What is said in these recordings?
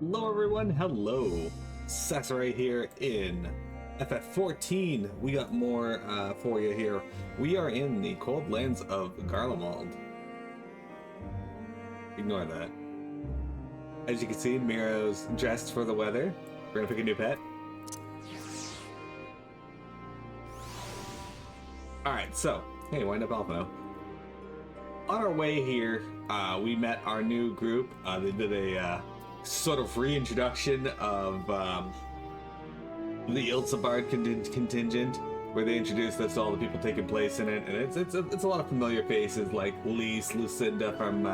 Hello everyone, hello. Sakurai here in FF14. We got more for you here. We are in the cold lands of Garlemald. Ignore that. As you can see, Miro's dressed for the weather. We're gonna pick a new pet. Alright, so, hey, wind up Alpino. On our way here, we met our new group. They did a sort of reintroduction of the Ilsabard contingent, where they introduced us to all the people taking place in it, and it's a lot of familiar faces like Lise, Lucinda from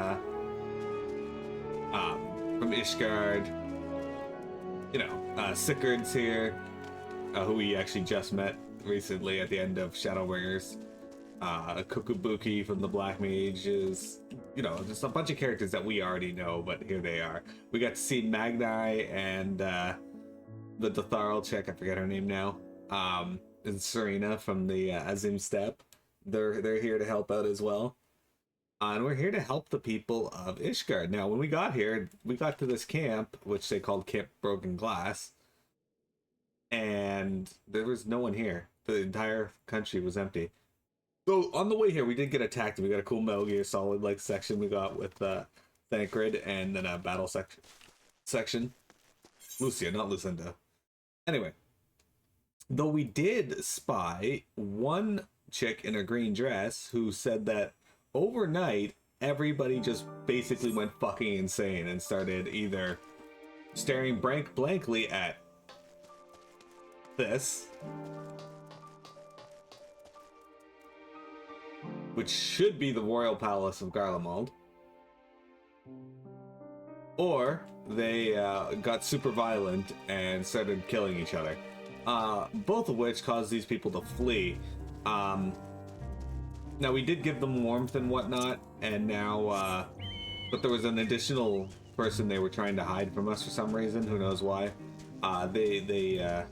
Ishgard, Sickard's here, who we actually just met recently at the end of Shadowbringers. Kukubuki from the Black Mages, just a bunch of characters that we already know, but here they are. We got to see Magni and the Dotharl chick, I forget her name now, and Serena from the Azim Steppe. They're here to help out as well. And we're here to help the people of Ishgard. Now, when we got here, we got to this camp, which they called Camp Broken Glass, and there was no one here. The entire country was empty. So on the way here, we did get attacked, and we got a cool Metal Gear Solid like section we got with Thancred, and then a battle section. Lucia, not Lucinda. Anyway, though we did spy one chick in a green dress who said that overnight everybody just basically went fucking insane and started either staring blankly at this, which should be the royal palace of Garlemald, or they got super violent and started killing each other. Both of which caused these people to flee. Now, we did give them warmth and whatnot, and now, but there was an additional person they were trying to hide from us for some reason, who knows why. They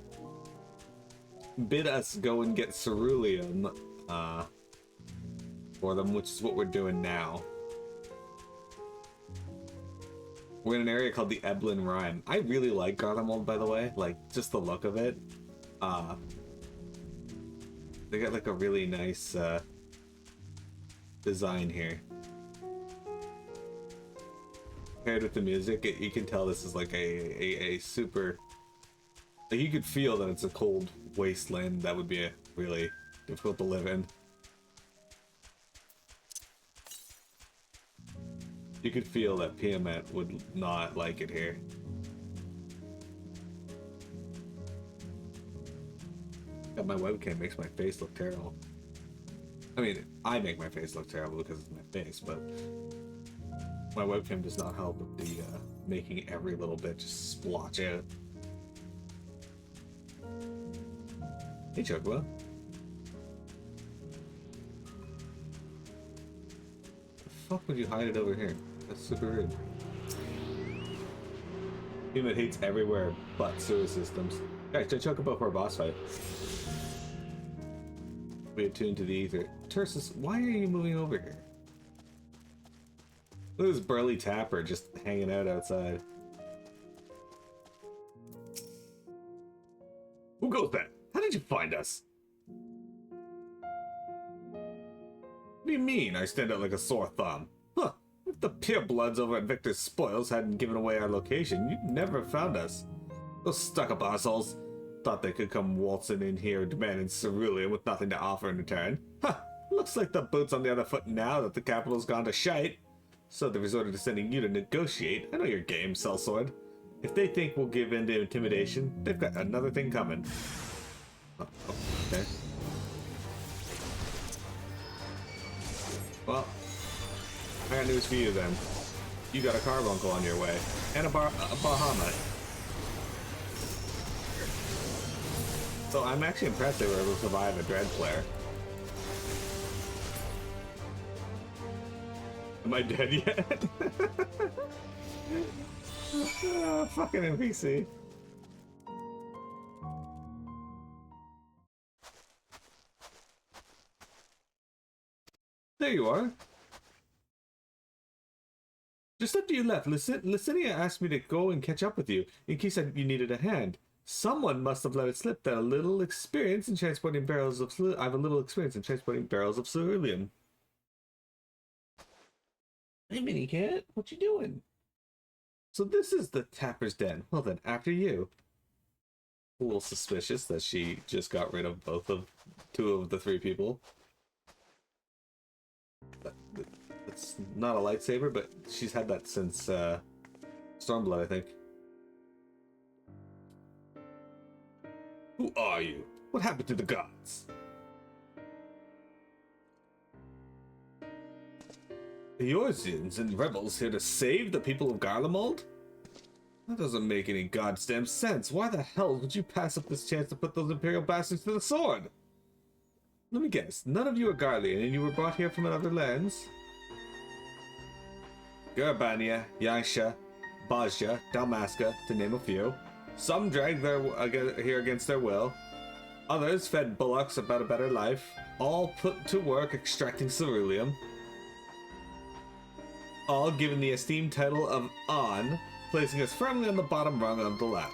bid us go and get Ceruleum, for them, which is what we're doing now. We're in an area called the Eblin Rime. I really like Garlemald, by the way, like just the look of it. They got like a really nice design here. Paired with the music, you can tell this is like a super, like, you could feel that it's a cold wasteland that would be really difficult to live in. You could feel that Piamet would not like it here. God, my webcam makes my face look terrible. I mean, I make my face look terrible because it's my face, but my webcam does not help with the making every little bit just splotch out. Hey, Chocobo. The fuck would you hide it over here? That's super rude. Human hates everywhere but sewer systems. Guys, should Chocobo for a boss fight. We attuned to the ether. Tursus, why are you moving over here? Look at this burly tapper just hanging out outside. Who goes that? How did you find us? What do you mean I stand out like a sore thumb? Huh, if the purebloods over at Victor's Spoils hadn't given away our location, you'd never have found us. Those stuck-up assholes thought they could come waltzing in here demanding Ceruleum with nothing to offer in return. Huh, looks like the boot's on the other foot now that the capital's gone to shite. So they resorted to sending you to negotiate. I know your game, Sellsword. If they think we'll give in to intimidation, they've got another thing coming. Oh, okay. Well, I got news for you then. You got a carbuncle on your way, and a Bahamut. So I'm actually impressed they were able to survive a Dread Flare. Am I dead yet? Oh, fucking NPC. There you are. Just after you left, Licinia asked me to go and catch up with you, in case you needed a hand. Someone must have let it slip that I have a little experience in transporting barrels of ceruleum. Hey, Mini Cat, what you doing? So this is the Tapper's Den. Well then, after you. A little suspicious that she just got rid of two of the three people. It's not a lightsaber, but she's had that since Stormblood, I think. Who are you? What happened to the gods? The Eorzeans and rebels here to save the people of Garlemald? That doesn't make any goddamn sense. Why the hell would you pass up this chance to put those Imperial bastards to the sword? Let me guess, none of you are Garlean and you were brought here from other lands? Garbania, Yaisha, Bajja, Dalmasca, to name a few. Some dragged here against their will. Others fed bullocks about a better life. All put to work extracting ceruleum. All given the esteemed title of On, placing us firmly on the bottom rung of the ladder.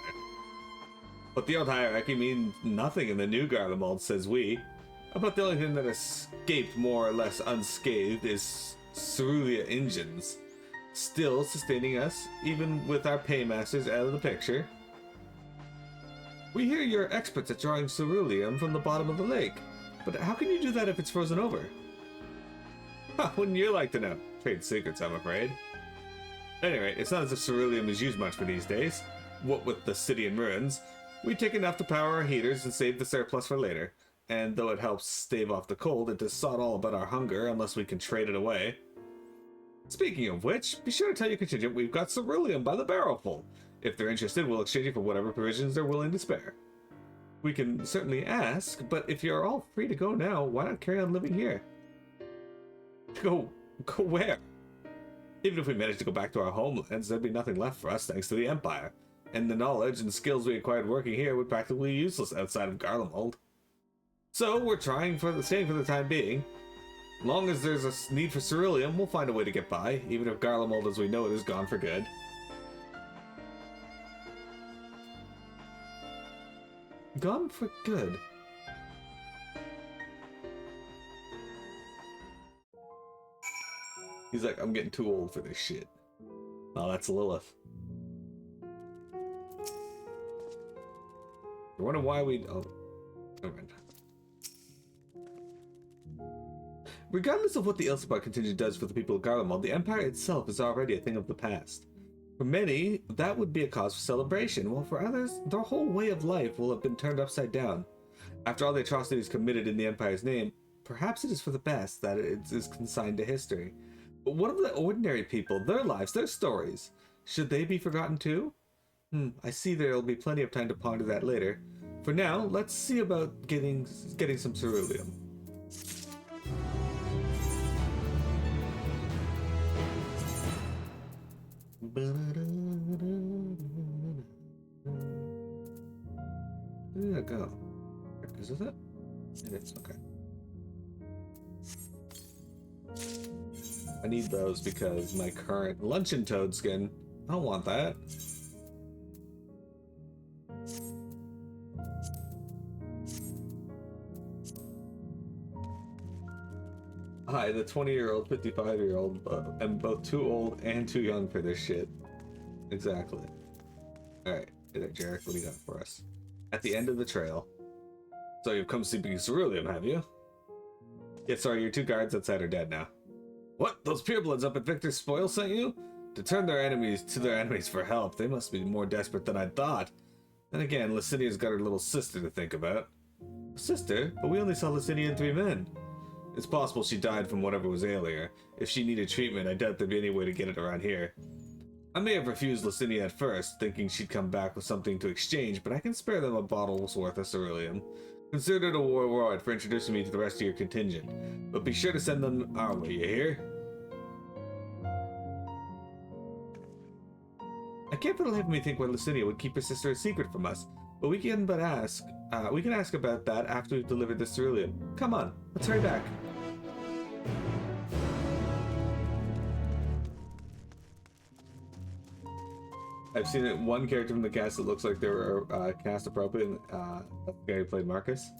But the old hierarchy means nothing in the new Garlemald, says we. About the only thing that escaped more or less unscathed is Cerulean engines, still sustaining us, even with our paymasters out of the picture. We hear you're experts at drawing ceruleum from the bottom of the lake, but how can you do that if it's frozen over? Huh, wouldn't you like to know? Trade secrets, I'm afraid. Anyway, it's not as if ceruleum is used much for these days. What with the city in ruins, we take enough to power our heaters and save the surplus for later. And though it helps stave off the cold, it does sod all about our hunger unless we can trade it away. Speaking of which, be sure to tell your contingent we've got ceruleum by the barrelful. If they're interested, we'll exchange it for whatever provisions they're willing to spare. We can certainly ask, but if you're all free to go now, why not carry on living here? Go where? Even if we managed to go back to our homelands, there'd be nothing left for us thanks to the Empire. And the knowledge and skills we acquired working here would be practically useless outside of Garlemald. So we're staying for the time being. Long as there's a need for ceruleum, we'll find a way to get by, even if Garlemald as we know it is gone for good. Gone for good? He's like, I'm getting too old for this shit. Oh, that's Lilith. I wonder why we... Oh, never mind. Regardless of what the Ilsepar contingent does for the people of Garlemald, the Empire itself is already a thing of the past. For many, that would be a cause for celebration, while for others, their whole way of life will have been turned upside down. After all the atrocities committed in the Empire's name, perhaps it is for the best that it is consigned to history. But what of the ordinary people, their lives, their stories? Should they be forgotten too? I see there'll be plenty of time to ponder that later. For now, let's see about getting some ceruleum. Where did that go? Is this it? It is, okay. I need those because my current luncheon toad skin, I don't want that. Hi, the 20-year-old, 55-year-old, I'm both too old and too young for this shit. Exactly. Alright, hey there, Jarek, what do you got for us? At the end of the trail. So you've come seeking ceruleum, have you? Yeah, sorry, your two guards outside are dead now. What? Those purebloods up at Victor's Spoil sent you? To turn their enemies to their enemies for help. They must be more desperate than I thought. Then again, Licinia's got her little sister to think about. Sister? But we only saw Licinia and 3 men. It's possible she died from whatever was ailing her. If she needed treatment, I doubt there'd be any way to get it around here. I may have refused Licinia at first, thinking she'd come back with something to exchange, but I can spare them a bottle's worth of ceruleum. Consider it a reward for introducing me to the rest of your contingent, but be sure to send them our way, you hear? I can't for the life of me think why Licinia would keep her sister a secret from us, but we can ask about that after we've delivered the ceruleum. Come on, let's hurry back. I've seen it one character from the cast that looks like they were cast appropriate. The guy who played Marcus.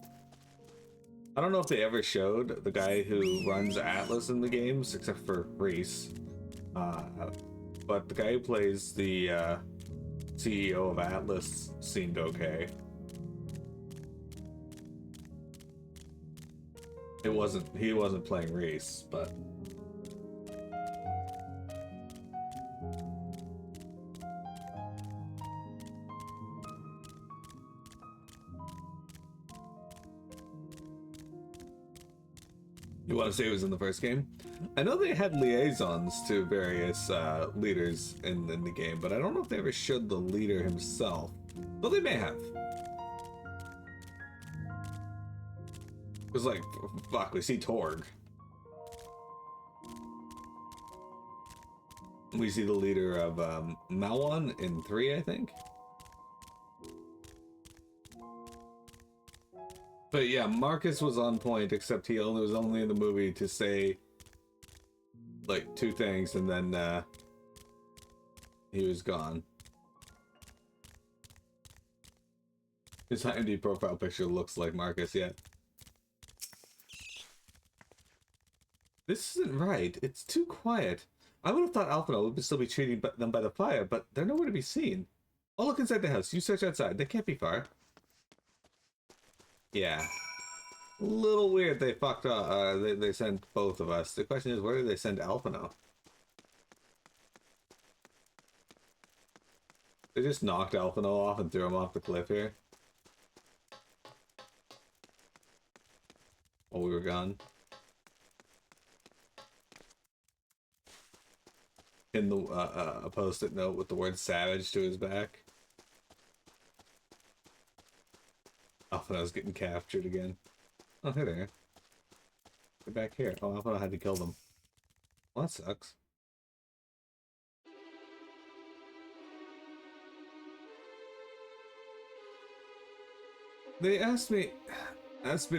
I don't know if they ever showed the guy who runs Atlas in the games, except for Reese. But the guy who plays the CEO of Atlas seemed okay. He wasn't playing Reese, but you want to say it was in the first game? I know they had liaisons to various leaders in the game, but I don't know if they ever showed the leader himself. Well, they may have. It was like, fuck, we see Torg. We see the leader of Malwan in 3, I think. But yeah, Marcus was on point, except he was only in the movie to say like 2 things, and then he was gone. His IMDb profile picture looks like Marcus, yeah. This isn't right. It's too quiet. I would have thought Alphino would still be treating them by the fire, but they're nowhere to be seen. I'll look inside the house. You search outside. They can't be far. Yeah. A little weird they fucked up. They sent both of us. The question is, where did they send Alphino? They just knocked Alphino off and threw him off the cliff here. While we were gone. In the a post-it note with the word savage to his back. Alphino's getting captured again. Oh, hey there. Get back here. Oh, Alphino had to kill them. Well, that sucks. They asked me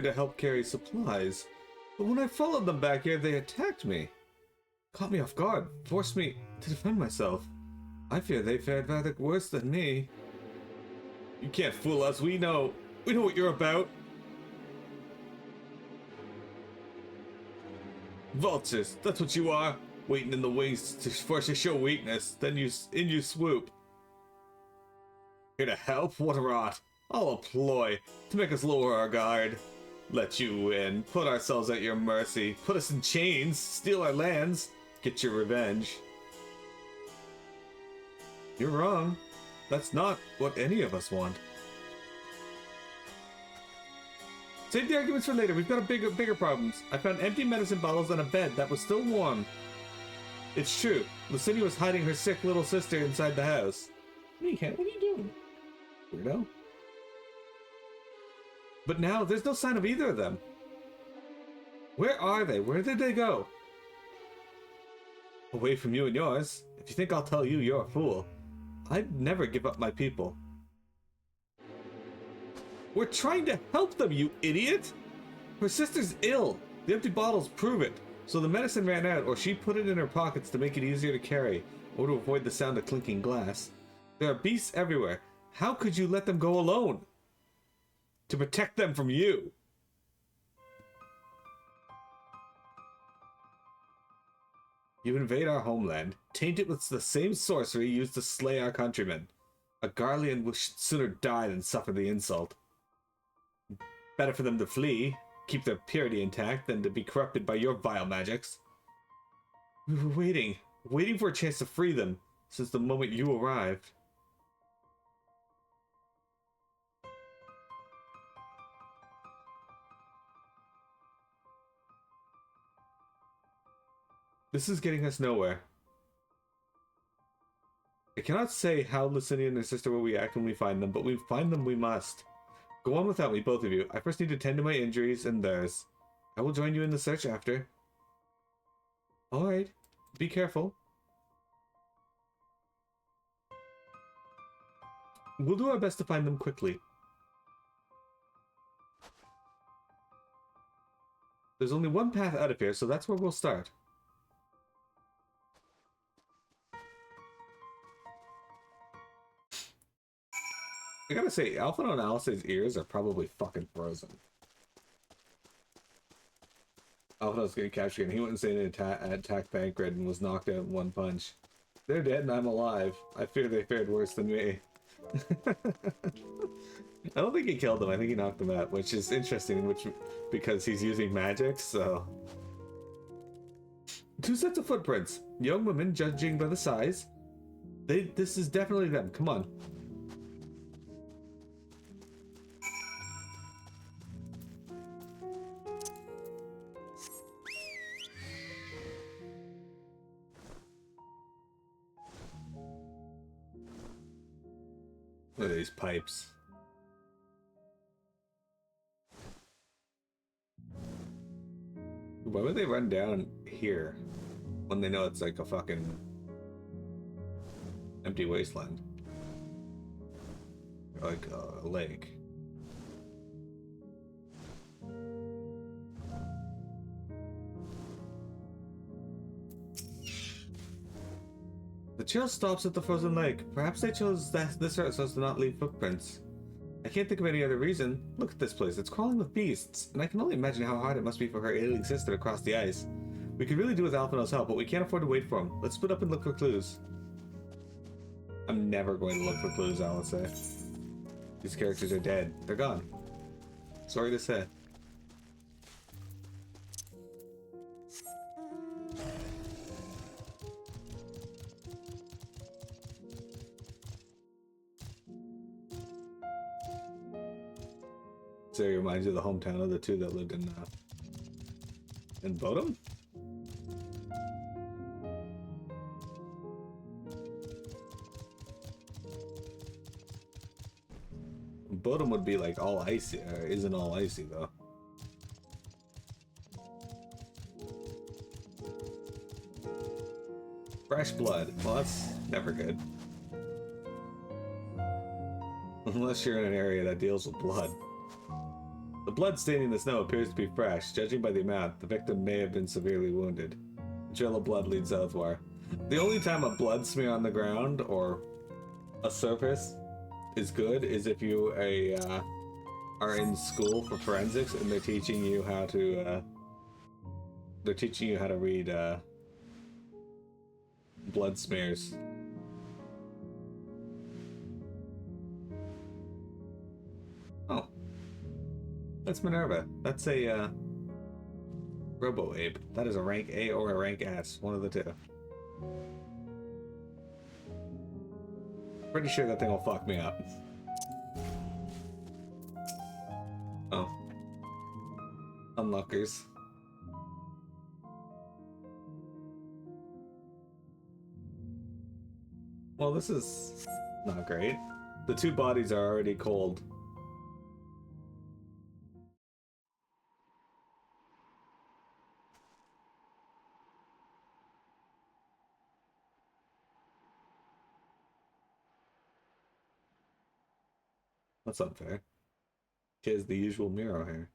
to help carry supplies, but when I followed them back here, they attacked me. Caught me off guard, forced me to defend myself. I fear they fared rather worse than me. You can't fool us, we know what you're about. Vultures, that's what you are. Waiting in the wings to first show weakness, then you swoop. Here to help? What a rot. All a ploy to make us lower our guard. Let you win, put ourselves at your mercy, put us in chains, steal our lands, get your revenge. You're wrong. That's not what any of us want. Save the arguments for later. We've got bigger problems. I found empty medicine bottles on a bed that was still warm. It's true. Licinia was hiding her sick little sister inside the house. What are you doing? Weirdo. But now, there's no sign of either of them. Where are they? Where did they go? Away from you and yours. If you think I'll tell you, you're a fool. I'd never give up my people. We're trying to help them, you idiot! Her sister's ill. The empty bottles prove it. So the medicine ran out, or she put it in her pockets to make it easier to carry, or to avoid the sound of clinking glass. There are beasts everywhere. How could you let them go alone? To protect them from you. You invade our homeland, taint it with the same sorcery used to slay our countrymen. A Garlean would sooner die than suffer the insult. Better for them to flee, keep their purity intact, than to be corrupted by your vile magics. We were waiting for a chance to free them, since the moment you arrived. This is getting us nowhere. I cannot say how Licinia and her sister will react when we find them, but we find them we must. Go on without me, both of you. I first need to tend to my injuries and theirs. I will join you in the search after. Alright. Be careful. We'll do our best to find them quickly. There's only one path out of here, so that's where we'll start. I gotta say, Alphino and Alice's ears are probably fucking frozen. Alphino's getting captured and he went insane and attacked Thancred and was knocked out in one punch. They're dead and I'm alive. I fear they fared worse than me. I don't think he killed them. I think he knocked them out, which is interesting, because he's using magic, so... Two sets of footprints. Young women, judging by the size. This is definitely them. Come on. Look at these pipes. Why would they run down here when they know it's like a fucking empty wasteland? Like a lake. The trail stops at the frozen lake. Perhaps they chose this route so as to not leave footprints. I can't think of any other reason. Look at this place. It's crawling with beasts, and I can only imagine how hard it must be for her alien sister to cross the ice. We could really do with Alphino's help, but we can't afford to wait for him. Let's split up and look for clues. I'm never going to look for clues, Alice. These characters are dead. They're gone. Sorry to say. So it reminds you of the hometown of the two that lived in Bodum? Bodum would be like all icy, isn't all icy though. Fresh blood. Well, that's never good. Unless you're in an area that deals with blood. The blood staining the snow appears to be fresh. Judging by the amount, the victim may have been severely wounded. The trail of blood leads southward. The only time a blood smear on the ground or a surface is good is if you are in school for forensics and they're teaching you how to read blood smears. Oh. That's Minerva. That's a Robo-Ape. That is a rank A or a rank S. One of the two. Pretty sure that thing will fuck me up. Oh. Unlockers. Well, this is not great. The two bodies are already cold. That's unfair. She has the usual Miro hair.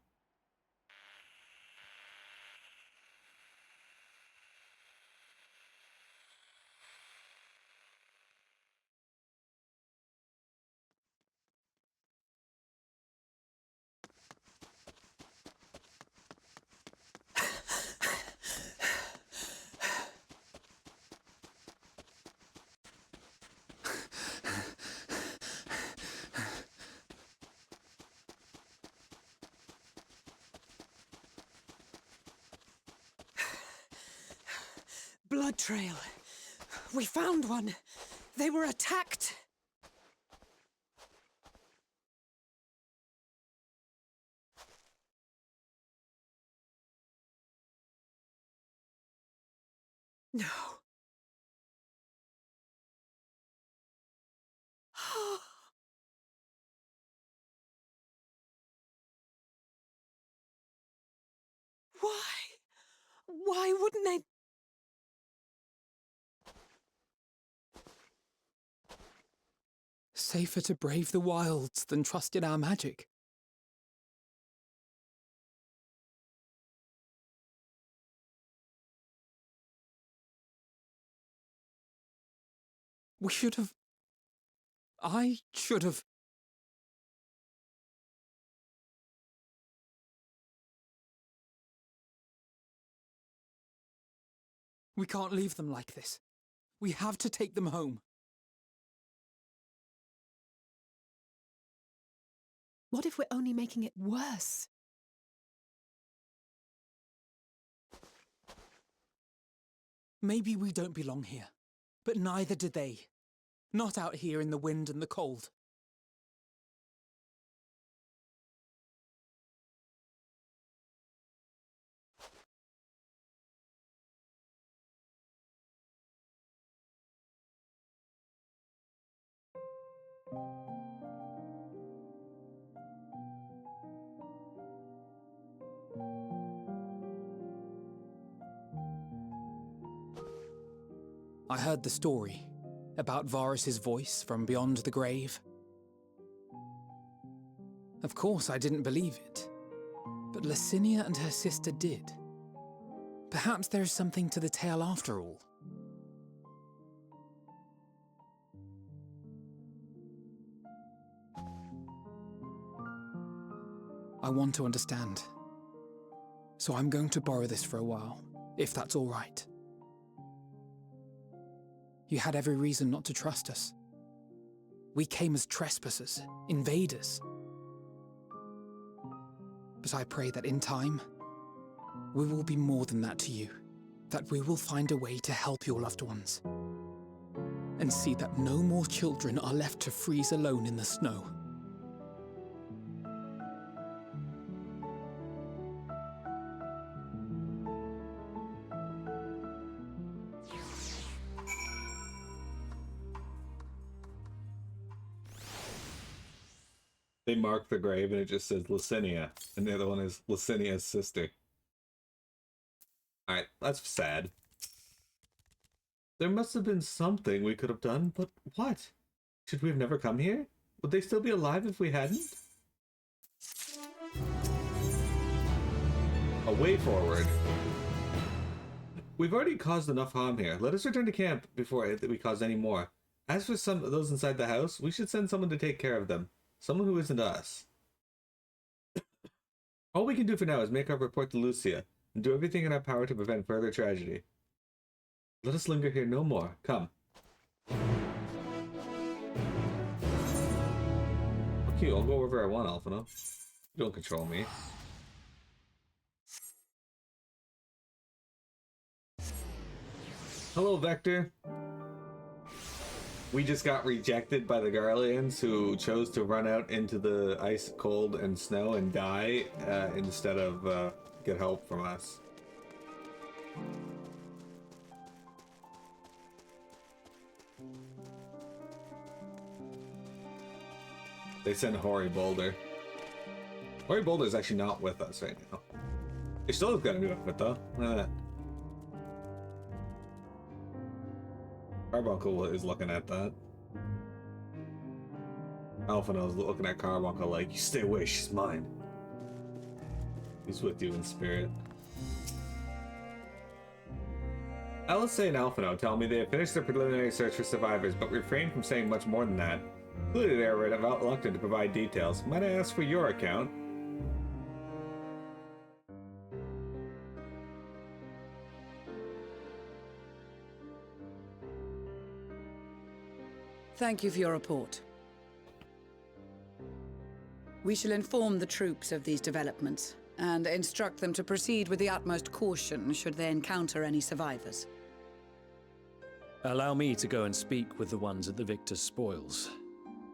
Blood trail. We found one. They were attacked. No. Why? Why wouldn't they? Safer to brave the wilds than trust in our magic. We should have... I should have... We can't leave them like this. We have to take them home. What if we're only making it worse? Maybe we don't belong here, but neither do they. Not out here in the wind and the cold. I heard the story about Varus's voice from beyond the grave. Of course, I didn't believe it, but Licinia and her sister did. Perhaps there is something to the tale after all. I want to understand, so I'm going to borrow this for a while, if that's all right. You had every reason not to trust us. We came as trespassers, invaders. But I pray that in time, we will be more than that to you, that we will find a way to help your loved ones, and see that no more children are left to freeze alone in the snow. They mark the grave and it just says Licinia, and the other one is Licinia's sister. Alright, that's sad. There must have been something we could have done, but what? Should we have never come here? Would they still be alive if we hadn't? A way forward. We've already caused enough harm here. Let us return to camp before we cause any more. As for some of those inside the house, we should send someone to take care of them. Someone who isn't us. All we can do for now is make our report to Lucia and do everything in our power to prevent further tragedy. Let us linger here no more. Come. Okay, I'll go wherever I want, Alphino. You don't control me. Hello, Vector. We just got rejected by the Garleans, who chose to run out into the ice, cold, and snow and die instead of get help from us. They sent Hoary Boulder. Hoary Boulder is actually not with us right now. They still got a new outfit though. Look at that. Carbuncle is looking at that. Alphino's looking at Carbuncle like, you stay away, she's mine. He's with you in spirit. Alice and Alphino tell me they have finished their preliminary search for survivors, but refrain from saying much more than that. Clearly they are reluctant to provide details. Might I ask for your account? Thank you for your report. We shall inform the troops of these developments and instruct them to proceed with the utmost caution should they encounter any survivors. Allow me to go and speak with the ones at the victor's spoils.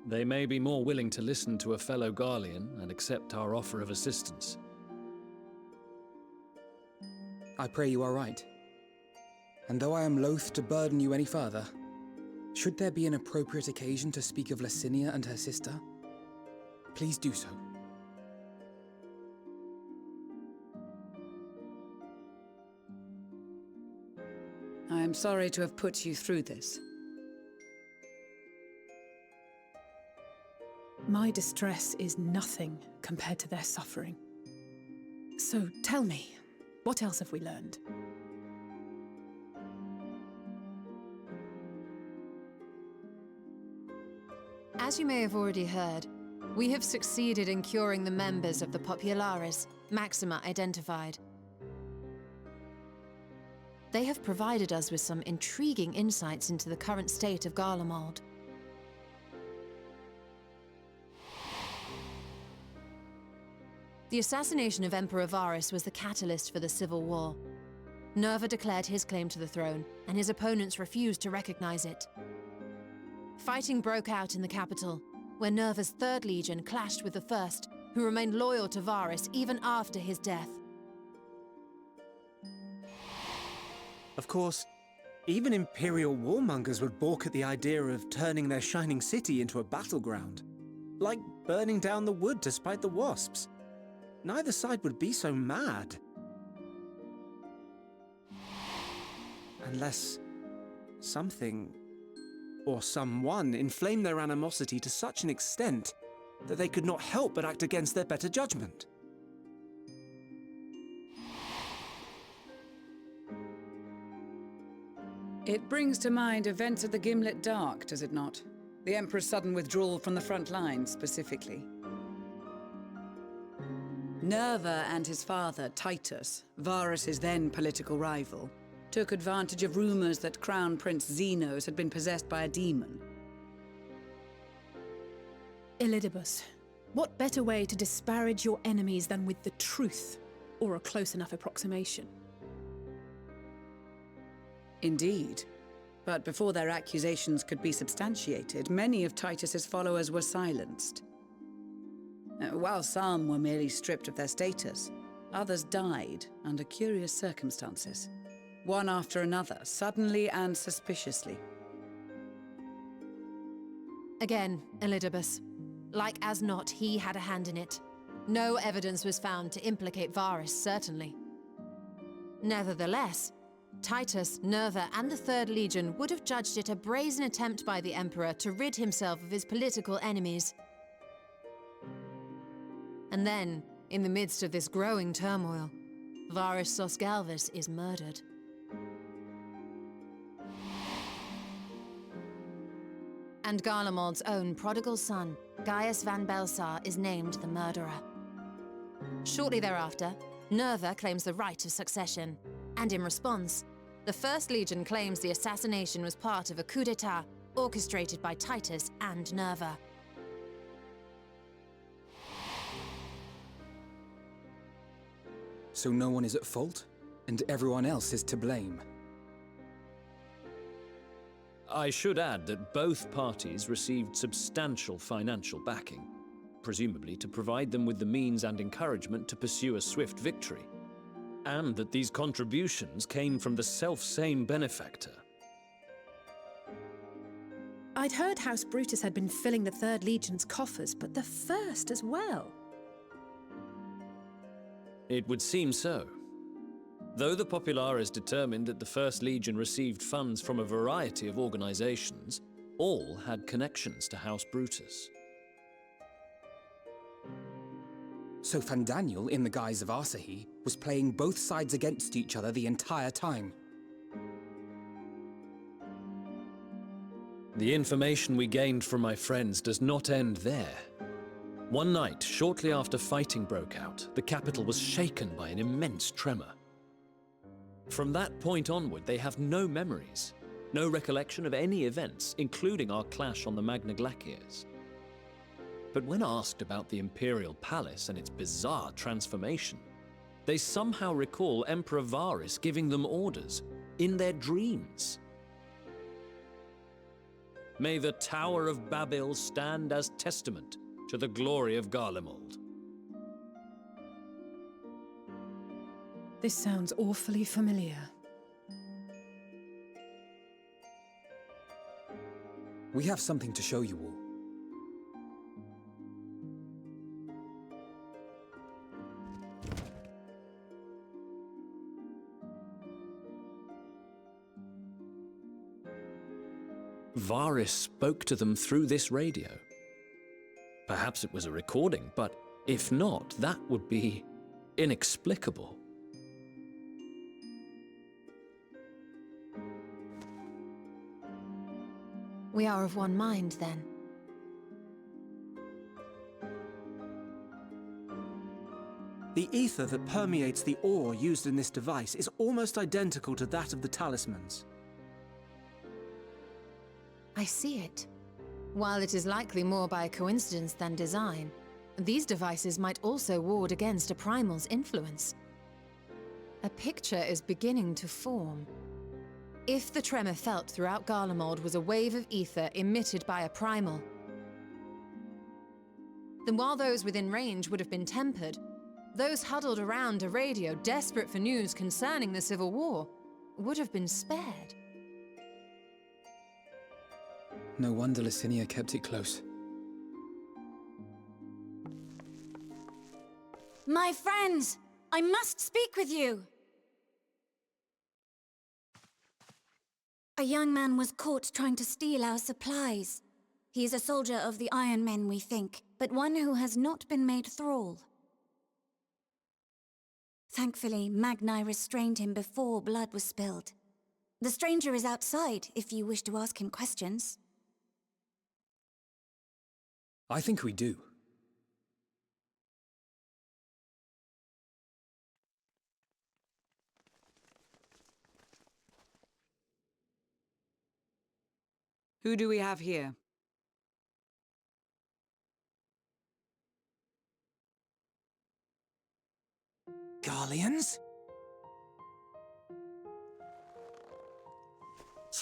They may be more willing to listen to a fellow Garlean and accept our offer of assistance. I pray you are right. And though I am loath to burden you any further, should there be an appropriate occasion to speak of Licinia and her sister, please do so. I am sorry to have put you through this. My distress is nothing compared to their suffering. So tell me, what else have we learned? As you may have already heard, we have succeeded in curing the members of the Populares, Maxima identified. They have provided us with some intriguing insights into the current state of Garlemald. The assassination of Emperor Varus was the catalyst for the civil war. Nerva declared his claim to the throne, and his opponents refused to recognize it. Fighting broke out in the capital, where Nerva's Third Legion clashed with the First, who remained loyal to Varus even after his death. Of course, even Imperial warmongers would balk at the idea of turning their shining city into a battleground. Like burning down the wood to spite the wasps. Neither side would be so mad. Unless something or someone inflamed their animosity to such an extent that they could not help but act against their better judgment. It brings to mind events at the Gimlet Dark, does it not? The Emperor's sudden withdrawal from the front lines, specifically. Nerva and his father, Titus, Varus's then political rival, took advantage of rumors that Crown Prince Xenos had been possessed by a demon. Elidibus, what better way to disparage your enemies than with the truth, or a close enough approximation? Indeed. But before their accusations could be substantiated, many of Titus's followers were silenced. While some were merely stripped of their status, others died under curious circumstances. One after another, suddenly and suspiciously. Again, Elidibus. Like as not, he had a hand in it. No evidence was found to implicate Varus, certainly. Nevertheless, Titus, Nerva, and the Third Legion would have judged it a brazen attempt by the Emperor to rid himself of his political enemies. And then, in the midst of this growing turmoil, Varus Sosgalvus is murdered. And Garlemald's own prodigal son, Gaius van Belsar, is named the murderer. Shortly thereafter, Nerva claims the right of succession, and in response, the First Legion claims the assassination was part of a coup d'etat orchestrated by Titus and Nerva. So no one is at fault, and everyone else is to blame. I should add that both parties received substantial financial backing, presumably to provide them with the means and encouragement to pursue a swift victory, and that these contributions came from the self-same benefactor. I'd heard House Brutus had been filling the Third Legion's coffers, but the First as well. It would seem so. Though the Populares determined that the First Legion received funds from a variety of organizations, all had connections to House Brutus. So Fandaniel, in the guise of Asahi, was playing both sides against each other the entire time. The information we gained from my friends does not end there. One night, shortly after fighting broke out, the capital was shaken by an immense tremor. From that point onward, they have no memories, no recollection of any events, including our clash on the Magna Glaciers. But when asked about the Imperial Palace and its bizarre transformation, they somehow recall Emperor Varus giving them orders in their dreams. May the Tower of Babel stand as testament to the glory of Garlemald. This sounds awfully familiar. We have something to show you all. Varus spoke to them through this radio. Perhaps it was a recording, but if not, that would be inexplicable. We are of one mind, then. The ether that permeates the ore used in this device is almost identical to that of the talismans. I see it. While it is likely more by coincidence than design, these devices might also ward against a primal's influence. A picture is beginning to form. If the tremor felt throughout Garlemald was a wave of ether emitted by a primal, then while those within range would have been tempered, those huddled around a radio desperate for news concerning the Civil War would have been spared. No wonder Licinia kept it close. My friends, I must speak with you. A young man was caught trying to steal our supplies. He is a soldier of the Iron Men, we think, but one who has not been made thrall. Thankfully, Magni restrained him before blood was spilled. The stranger is outside, if you wish to ask him questions. I think we do. Who do we have here? Garleans?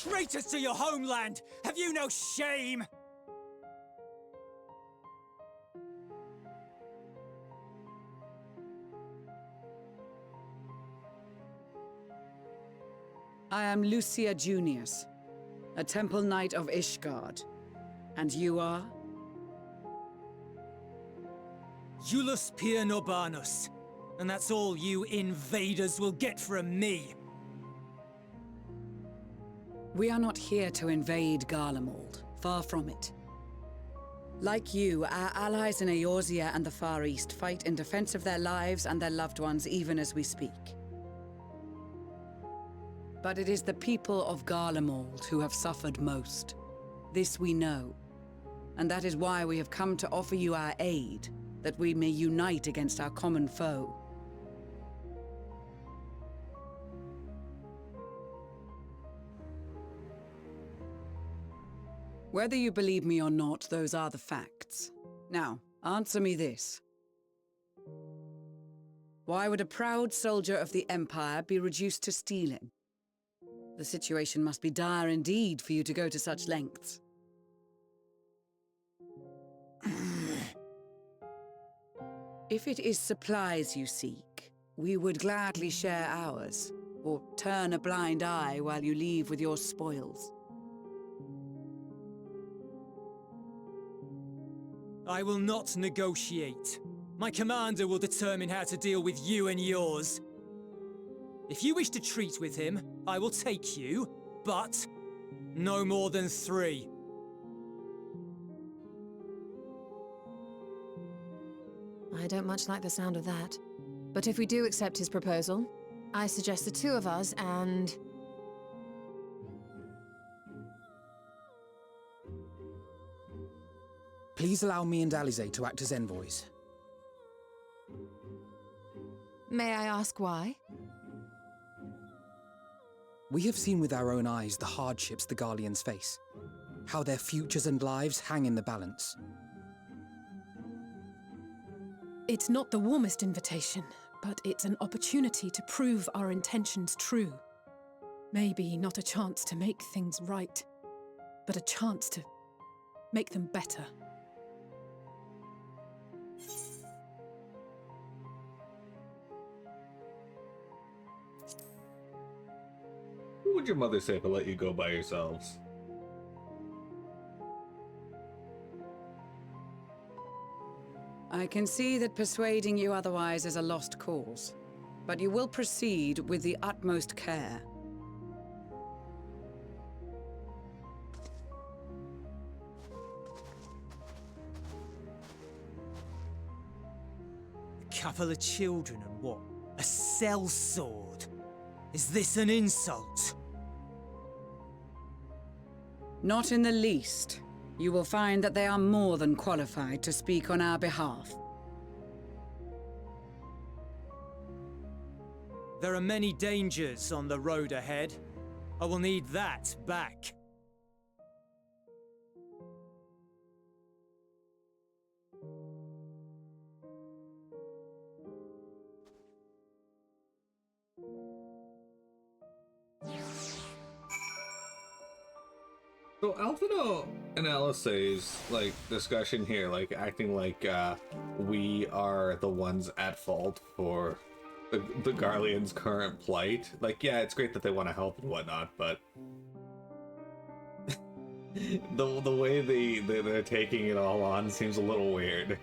Traitors to your homeland! Have you no shame? I am Lucia Junius, a Temple Knight of Ishgard. And you are? Iulus Pier Norbanus. And that's all you invaders will get from me. We are not here to invade Garlemald. Far from it. Like you, our allies in Eorzea and the Far East fight in defense of their lives and their loved ones even as we speak. But it is the people of Garlemald who have suffered most. This we know. And that is why we have come to offer you our aid, that we may unite against our common foe. Whether you believe me or not, those are the facts. Now, answer me this. Why would a proud soldier of the Empire be reduced to stealing? The situation must be dire indeed for you to go to such lengths. If it is supplies you seek, we would gladly share ours, or turn a blind eye while you leave with your spoils. I will not negotiate. My commander will determine how to deal with you and yours. If you wish to treat with him, I will take you, but no more than 3. I don't much like the sound of that. But if we do accept his proposal, I suggest the 2 of us and... Please allow me and Alize to act as envoys. May I ask why? We have seen with our own eyes the hardships the Garleans face, how their futures and lives hang in the balance. It's not the warmest invitation, but it's an opportunity to prove our intentions true. Maybe not a chance to make things right, but a chance to make them better. What would your mother say if I let you go by yourselves? I can see that persuading you otherwise is a lost cause, but you will proceed with the utmost care. A couple of children and what? A sellsword? Is this an insult? Not in the least. You will find that they are more than qualified to speak on our behalf. There are many dangers on the road ahead. I will need that back. So Alphino and Alisae's like discussion here, like acting like we are the ones at fault for the Garleans' current plight. Like, yeah, it's great that they want to help and whatnot, but the way they're taking it all on seems a little weird.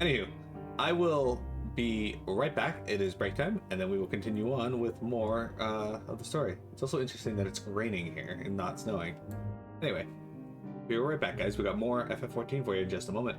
Anywho, I will be right back. It is break time, and then we will continue on with more of the story. It's also interesting that it's raining here and not snowing. Anyway, we'll be right back, guys. We got more FF14 for you in just a moment.